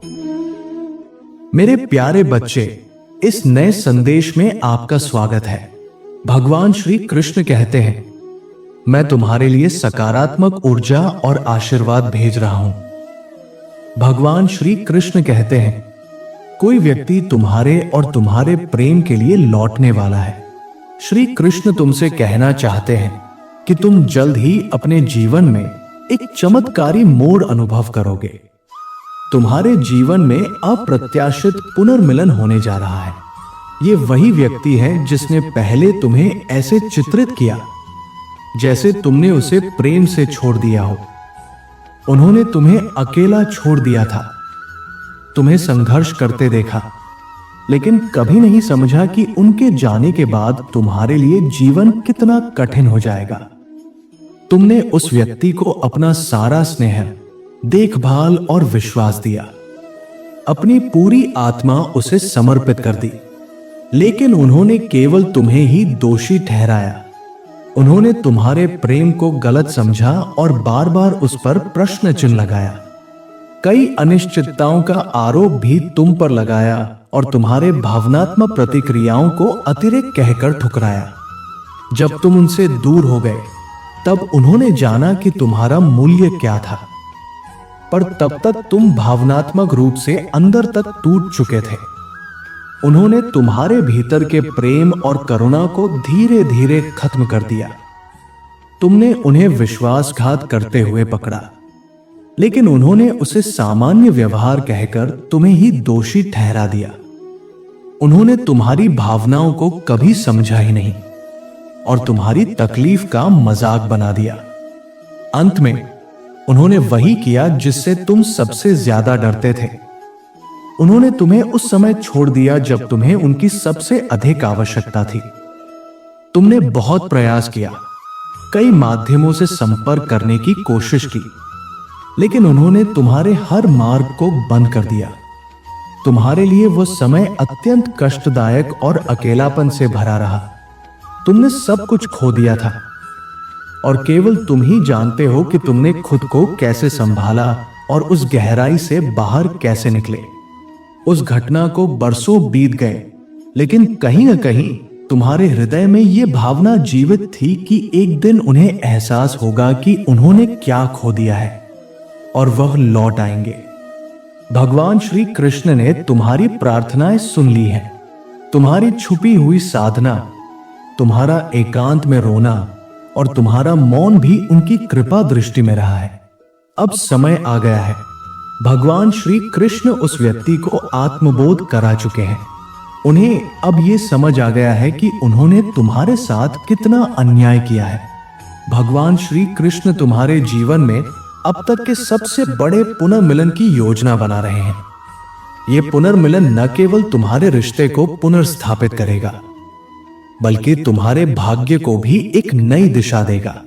मेरे प्यारे बच्चे, इस नए संदेश में आपका स्वागत है। भगवान श्री कृष्ण कहते हैं, मैं तुम्हारे लिए सकारात्मक ऊर्जा और आशीर्वाद भेज रहा हूं। भगवान श्री कृष्ण कहते हैं, कोई व्यक्ति तुम्हारे और तुम्हारे प्रेम के लिए लौटने वाला है। श्री कृष्ण तुमसे कहना चाहते हैं कि तुम जल्द ही अपने जीवन में एक चमत्कारी मोड़ अनुभव करोगे। तुम्हारे जीवन में अप्रत्याशित पुनर्मिलन होने जा रहा है। ये वही व्यक्ति है जिसने पहले तुम्हें ऐसे चित्रित किया जैसे तुमने उसे प्रेम से छोड़ दिया हो। उन्होंने तुम्हें अकेला छोड़ दिया था, तुम्हें संघर्ष करते देखा, लेकिन कभी नहीं समझा कि उनके जाने के बाद तुम्हारे लिए जीवन कितना कठिन हो जाएगा। तुमने उस व्यक्ति को अपना सारा स्नेह, देखभाल और विश्वास दिया, अपनी पूरी आत्मा उसे समर्पित कर दी, लेकिन उन्होंने केवल तुम्हें ही दोषी ठहराया। उन्होंने तुम्हारे प्रेम को गलत समझा और बार बार उस पर प्रश्न चिन्ह लगाया। कई अनिश्चितताओं का आरोप भी तुम पर लगाया और तुम्हारे भावनात्मक प्रतिक्रियाओं को अतिरेक कहकर ठुकराया। जब तुम उनसे दूर हो गए, तब उन्होंने जाना कि तुम्हारा मूल्य क्या था, पर तब तक तुम भावनात्मक रूप से अंदर तक टूट चुके थे। उन्होंने तुम्हारे भीतर के प्रेम और करुणा को धीरे धीरे खत्म कर दिया। तुमने उन्हें विश्वासघात करते हुए पकड़ा, लेकिन उन्होंने उसे सामान्य व्यवहार कहकर तुम्हें ही दोषी ठहरा दिया। उन्होंने तुम्हारी भावनाओं को कभी समझा ही नहीं और तुम्हारी तकलीफ का मजाक बना दिया। अंत में उन्होंने वही किया जिससे तुम सबसे ज्यादा डरते थे। उन्होंने तुम्हें उस समय छोड़ दिया जब तुम्हें उनकी सबसे अधिक आवश्यकता थी। तुमने बहुत प्रयास किया, कई माध्यमों से संपर्क करने की कोशिश की, लेकिन उन्होंने तुम्हारे हर मार्ग को बंद कर दिया। तुम्हारे लिए वो समय अत्यंत कष्टदायक और अकेलापन से भरा रहा। तुमने सब कुछ खो दिया था और केवल तुम ही जानते हो कि तुमने खुद को कैसे संभाला और उस गहराई से बाहर कैसे निकले। उस घटना को बरसों बीत गए, लेकिन कहीं न कहीं तुम्हारे हृदय में यह भावना जीवित थी कि एक दिन उन्हें एहसास होगा कि उन्होंने क्या खो दिया है और वह लौट आएंगे। भगवान श्री कृष्ण ने तुम्हारी प्रार्थनाएं सुन ली हैं। तुम्हारी छुपी हुई साधना, तुम्हारा एकांत में रोना और तुम्हारा मौन भी उनकी कृपा दृष्टि में रहा है। अब समय आ गया है। भगवान श्री कृष्ण उस व्यक्ति को आत्मबोध करा चुके हैं। उन्हें अब यह समझ आ गया है कि उन्होंने तुम्हारे साथ कितना अन्याय किया है। भगवान श्री कृष्ण तुम्हारे जीवन में अब तक के सबसे बड़े पुनर्मिलन की योजना बना रहे हैं। यह पुनर्मिलन न केवल तुम्हारे रिश्ते को पुनर्स्थापित करेगा, बल्कि तुम्हारे भाग्य को भी एक नई दिशा देगा।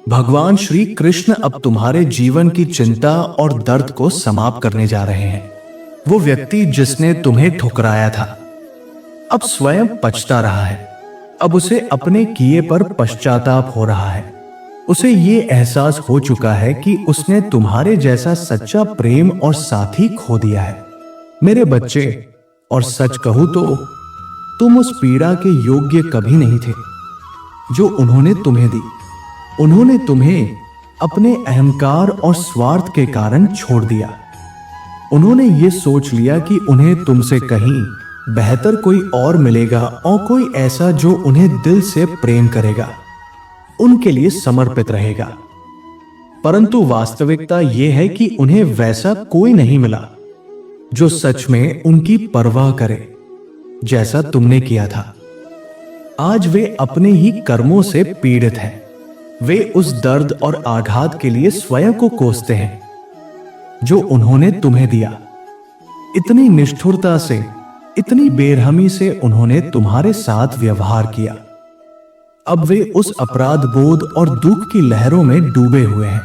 भगवान श्री कृष्ण अब तुम्हारे जीवन की चिंता और दर्द को समाप्त करने जा रहे हैं। वो व्यक्ति जिसने तुम्हें ठुकराया था, अब स्वयं पछता रहा है। अब उसे अपने किए पर पश्चाताप हो रहा है। उसे ये एहसास हो चुका है कि उसने तुम्हारे जैसा सच्चा प्रेम और साथी खो दिया है। मेरे बच्चे, और सच कहूं तो तुम उस पीड़ा के योग्य कभी नहीं थे जो उन्होंने तुम्हें दी। उन्होंने तुम्हें अपने अहंकार और स्वार्थ के कारण छोड़ दिया। उन्होंने ये सोच लिया कि उन्हें तुमसे कहीं बेहतर कोई और मिलेगा और कोई ऐसा जो उन्हें दिल से प्रेम करेगा, उनके लिए समर्पित रहेगा। परंतु वास्तविकता यह है कि उन्हें वैसा कोई नहीं मिला जो सच में उनकी परवाह करे जैसा तुमने किया था। आज वे अपने ही कर्मों से पीड़ित हैं। वे उस दर्द और आघात के लिए स्वयं को कोसते हैं जो उन्होंने तुम्हें दिया। इतनी निष्ठुरता से, इतनी बेरहमी से उन्होंने तुम्हारे साथ व्यवहार किया। अब वे उस अपराध बोध और दुख की लहरों में डूबे हुए हैं।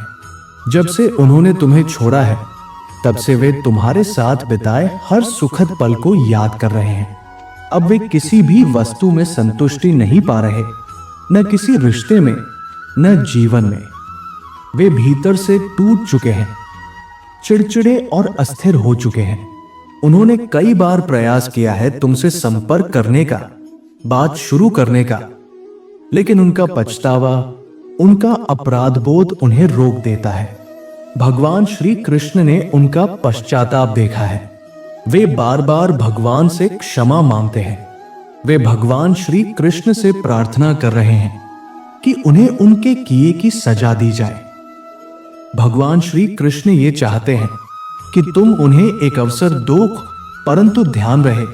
जब से उन्होंने तुम्हें छोड़ा है, तब से वे तुम्हारे साथ बिताए हर सुखद पल को याद कर रहे हैं। अब वे किसी भी वस्तु में संतुष्टि नहीं पा रहे, न किसी रिश्ते में, न जीवन में। वे भीतर से टूट चुके हैं। चिड़चिड़े और अस्थिर हो चुके हैं। उन्होंने कई बार प्रयास किया है तुमसे संपर्क करने का, बात शुरू करने का, लेकिन उनका पछतावा, उनका अपराध बोध उन्हें रोक देता है। भगवान श्री कृष्ण ने उनका पश्चाताप देखा है। वे बार बार भगवान से क्षमा मांगते हैं। वे भगवान श्री कृष्ण से प्रार्थना कर रहे हैं कि उन्हें उनके किए की सजा दी जाए। भगवान श्री कृष्ण ये चाहते हैं कि तुम उन्हें एक अवसर दो, परंतु ध्यान रहे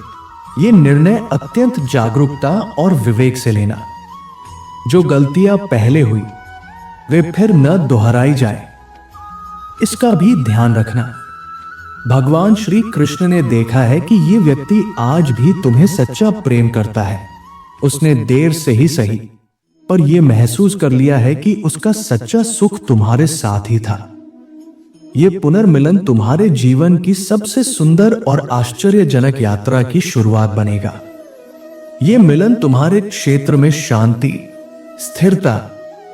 ये निर्णय अत्यंत जागरूकता और विवेक से लेना। जो गलतियां पहले हुई वे फिर न दोहराई जाए, इसका भी ध्यान रखना। भगवान श्री कृष्ण ने देखा है कि ये व्यक्ति आज भी तुम्हें सच्चा प्रेम करता है। उसने देर से ही सही, पर यह महसूस कर लिया है कि उसका सच्चा सुख तुम्हारे साथ ही था। यह पुनर्मिलन तुम्हारे जीवन की सबसे सुंदर और आश्चर्यजनक यात्रा की शुरुआत बनेगा। यह मिलन तुम्हारे क्षेत्र में शांति, स्थिरता,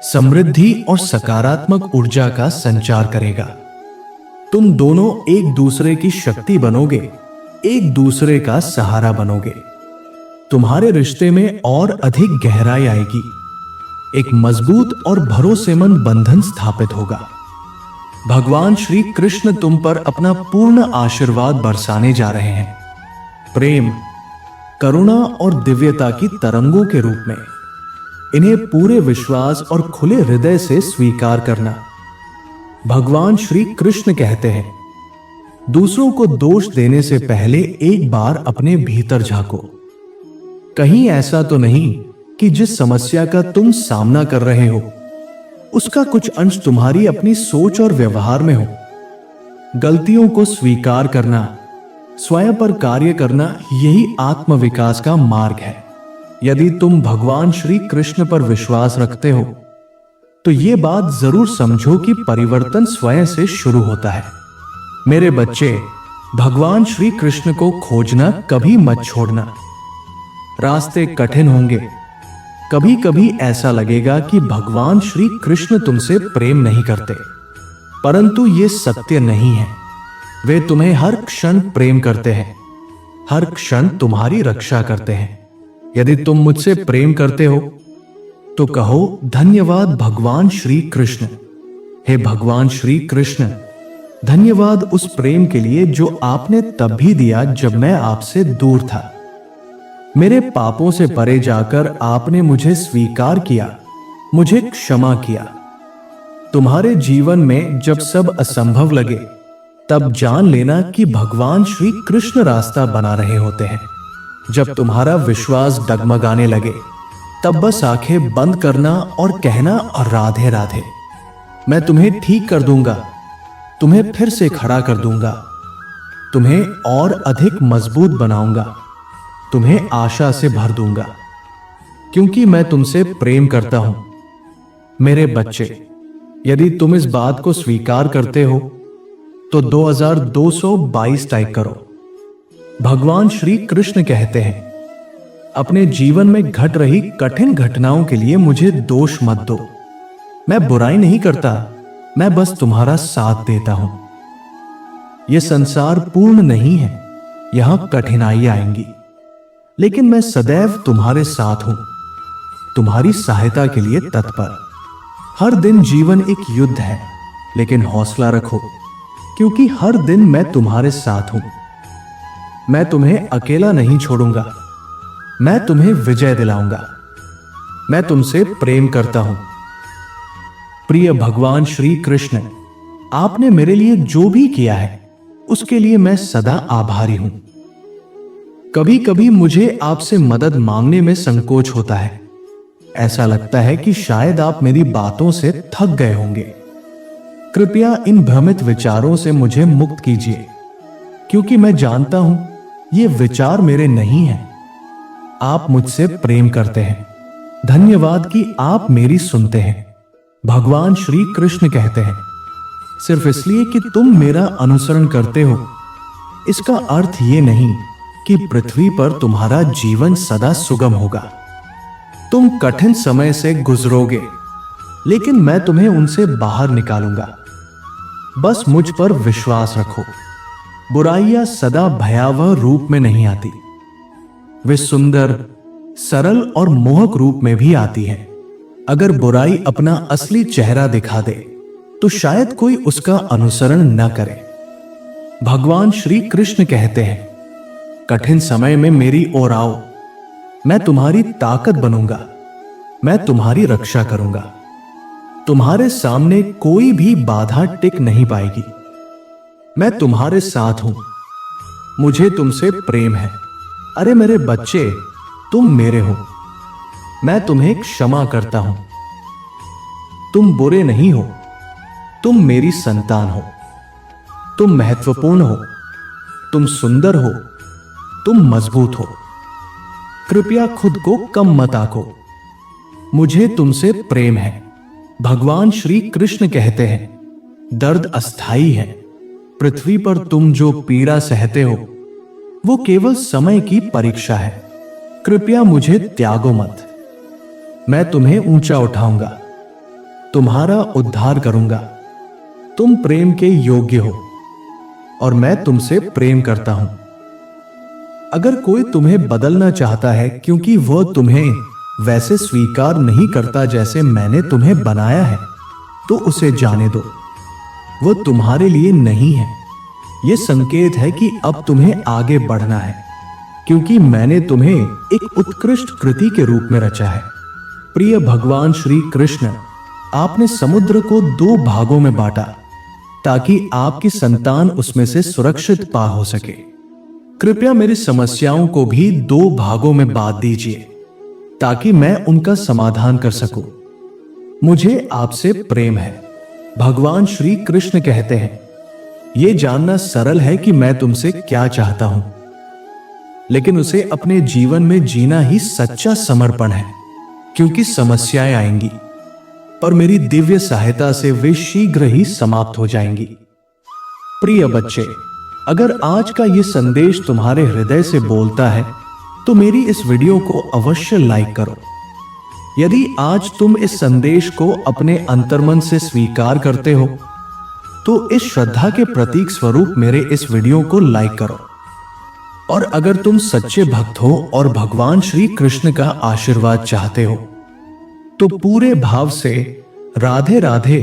समृद्धि और सकारात्मक ऊर्जा का संचार करेगा। तुम दोनों एक दूसरे की शक्ति बनोगे, एक दूसरे का सहारा बनोगे। तुम्हारे रिश्ते में और अधिक गहराई आएगी। एक मजबूत और भरोसेमंद बंधन स्थापित होगा। भगवान श्री कृष्ण तुम पर अपना पूर्ण आशीर्वाद बरसाने जा रहे हैं। प्रेम, करुणा और दिव्यता की तरंगों के रूप में इन्हें पूरे विश्वास और खुले हृदय से स्वीकार करना। भगवान श्री कृष्ण कहते हैं, दूसरों को दोष देने से पहले एक बार अपने भीतर झांको। कहीं ऐसा तो नहीं कि जिस समस्या का तुम सामना कर रहे हो उसका कुछ अंश तुम्हारी अपनी सोच और व्यवहार में हो। गलतियों को स्वीकार करना, स्वयं पर कार्य करना, यही आत्मविकास का मार्ग है। यदि तुम भगवान श्री कृष्ण पर विश्वास रखते हो तो यह बात जरूर समझो कि परिवर्तन स्वयं से शुरू होता है। मेरे बच्चे, भगवान श्री कृष्ण को खोजना कभी मत छोड़ना। रास्ते कठिन होंगे, कभी कभी ऐसा लगेगा कि भगवान श्री कृष्ण तुमसे प्रेम नहीं करते, परंतु ये सत्य नहीं है। वे तुम्हें हर क्षण प्रेम करते हैं, हर क्षण तुम्हारी रक्षा करते हैं। यदि तुम मुझसे प्रेम करते हो तो कहो, धन्यवाद भगवान श्री कृष्ण। हे भगवान श्री कृष्ण, धन्यवाद उस प्रेम के लिए जो आपने तब भी दिया जब मैं आपसे दूर था। मेरे पापों से परे जाकर आपने मुझे स्वीकार किया, मुझे क्षमा किया। तुम्हारे जीवन में जब सब असंभव लगे तब जान लेना कि भगवान श्री कृष्ण रास्ता बना रहे होते हैं। जब तुम्हारा विश्वास डगमगाने लगे तब बस आंखें बंद करना और कहना, राधे राधे। मैं तुम्हें ठीक कर दूंगा, तुम्हें फिर से खड़ा कर दूंगा, तुम्हें और अधिक मजबूत बनाऊंगा, तुम्हें आशा से भर दूंगा, क्योंकि मैं तुमसे प्रेम करता हूं। मेरे बच्चे, यदि तुम इस बात को स्वीकार करते हो तो 2222 टाइप करो। भगवान श्री कृष्ण कहते हैं, अपने जीवन में घट रही कठिन घटनाओं के लिए मुझे दोष मत दो। मैं बुराई नहीं करता, मैं बस तुम्हारा साथ देता हूं। यह संसार पूर्ण नहीं है, यहां कठिनाई आएंगी, लेकिन मैं सदैव तुम्हारे साथ हूं, तुम्हारी सहायता के लिए तत्पर। हर दिन जीवन एक युद्ध है, लेकिन हौसला रखो, क्योंकि हर दिन मैं तुम्हारे साथ हूं। मैं तुम्हें अकेला नहीं छोड़ूंगा, मैं तुम्हें विजय दिलाऊंगा। मैं तुमसे प्रेम करता हूं। प्रिय भगवान श्री कृष्ण, आपने मेरे लिए जो भी किया है उसके लिए मैं सदा आभारी हूं। कभी कभी मुझे आपसे मदद मांगने में संकोच होता है। ऐसा लगता है कि शायद आप मेरी बातों से थक गए होंगे। कृपया इन भ्रमित विचारों से मुझे मुक्त कीजिए, क्योंकि मैं जानता हूं ये विचार मेरे नहीं हैं। आप मुझसे प्रेम करते हैं। धन्यवाद कि आप मेरी सुनते हैं। भगवान श्री कृष्ण कहते हैं, सिर्फ इसलिए कि तुम मेरा अनुसरण करते हो, इसका अर्थ ये नहीं कि पृथ्वी पर तुम्हारा जीवन सदा सुगम होगा। तुम कठिन समय से गुजरोगे, लेकिन मैं तुम्हें उनसे बाहर निकालूंगा। बस मुझ पर विश्वास रखो। बुराइयां सदा भयावह रूप में नहीं आती, वे सुंदर, सरल और मोहक रूप में भी आती है। अगर बुराई अपना असली चेहरा दिखा दे तो शायद कोई उसका अनुसरण न करे। भगवान श्री कृष्ण कहते हैं, कठिन समय में मेरी ओर आओ, मैं तुम्हारी ताकत बनूंगा, मैं तुम्हारी रक्षा करूंगा। तुम्हारे सामने कोई भी बाधा टिक नहीं पाएगी। मैं तुम्हारे साथ हूं, मुझे तुमसे प्रेम है। अरे मेरे बच्चे, तुम मेरे हो, मैं तुम्हें क्षमा करता हूं। तुम बुरे नहीं हो, तुम मेरी संतान हो। तुम महत्वपूर्ण हो, तुम सुंदर हो, तुम मजबूत हो। कृपया खुद को कम मत आंको, मुझे तुमसे प्रेम है। भगवान श्री कृष्ण कहते हैं, दर्द अस्थाई है। पृथ्वी पर तुम जो पीड़ा सहते हो वो केवल समय की परीक्षा है। कृपया मुझे त्यागो मत, मैं तुम्हें ऊंचा उठाऊंगा, तुम्हारा उद्धार करूंगा। तुम प्रेम के योग्य हो और मैं तुमसे प्रेम करता हूं। अगर कोई तुम्हें बदलना चाहता है क्योंकि वह तुम्हें वैसे स्वीकार नहीं करता जैसे मैंने तुम्हें बनाया है, तो उसे जाने दो, वह तुम्हारे लिए नहीं है। यह संकेत है कि अब तुम्हें आगे बढ़ना है, क्योंकि मैंने तुम्हें एक उत्कृष्ट कृति के रूप में रचा है। प्रिय भगवान श्री कृष्ण, आपने समुद्र को 2 भागों में बांटा ताकि आपकी संतान उसमें से सुरक्षित पार हो सके। कृपया मेरी समस्याओं को भी 2 भागों में बांट दीजिए ताकि मैं उनका समाधान कर सकूं। मुझे आपसे प्रेम है। भगवान श्री कृष्ण कहते हैं, यह जानना सरल है कि मैं तुमसे क्या चाहता हूं, लेकिन उसे अपने जीवन में जीना ही सच्चा समर्पण है। क्योंकि समस्याएं आएंगी, पर मेरी दिव्य सहायता से वे शीघ्र ही समाप्त हो जाएंगी। प्रिय बच्चे, अगर आज का यह संदेश तुम्हारे हृदय से बोलता है तो मेरी इस वीडियो को अवश्य लाइक करो। यदि आज तुम इस संदेश को अपने अंतर्मन से स्वीकार करते हो तो इस श्रद्धा के प्रतीक स्वरूप मेरे इस वीडियो को लाइक करो। और अगर तुम सच्चे भक्त हो और भगवान श्री कृष्ण का आशीर्वाद चाहते हो तो पूरे भाव से राधे राधे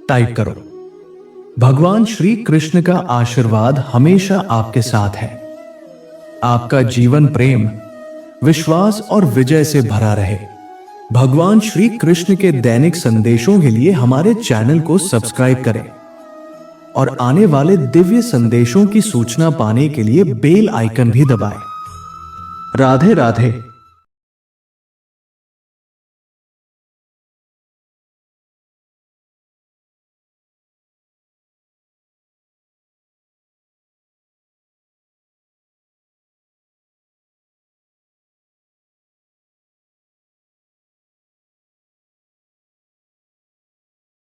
टाइप करो। भगवान श्री कृष्ण का आशीर्वाद हमेशा आपके साथ है। आपका जीवन प्रेम, विश्वास और विजय से भरा रहे। भगवान श्री कृष्ण के दैनिक संदेशों के लिए हमारे चैनल को सब्सक्राइब करें और आने वाले दिव्य संदेशों की सूचना पाने के लिए बेल आइकन भी दबाएं। राधे राधे।